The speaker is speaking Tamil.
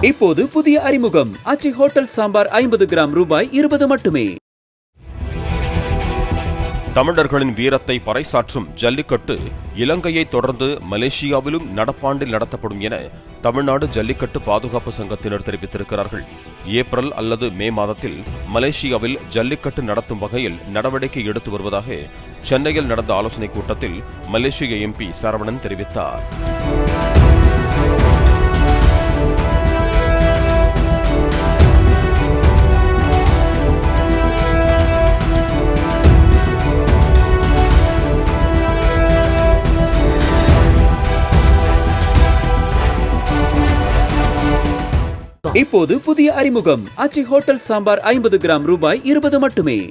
இப்போது புதிய அறிமுகம் ஆச்சி ஹோட்டல் சாம்பார் 50 கிராம் ரூபாய் 20 மட்டுமே. தமிழர்களின் வீரத்தை பறைசாற்றும் ஜல்லிக்கட்டு இலங்கையை தொடர்ந்து மலேசியாவிலும் நடப்பாண்டில் நடத்தப்படும் என தமிழ்நாடு ஜல்லிக்கட்டு பாதுகாப்பு சங்கத்தினர் தெரிவித்திருக்கிறார்கள். ஏப்ரல் அல்லது மே மாதத்தில் மலேசியாவில் ஜல்லிக்கட்டு நடத்தும் வகையில் நடவடிக்கை எடுத்து வருவதாக சென்னையில் நடந்த ஆலோசனைக் கூட்டத்தில் மலேசிய எம்பி சரவணன் தெரிவித்தார். இப்போது புதிய அறிமுகம் ஆச்சி ஹோட்டல் சாம்பார் 50 கிராம் ரூபாய் 20 மட்டுமே.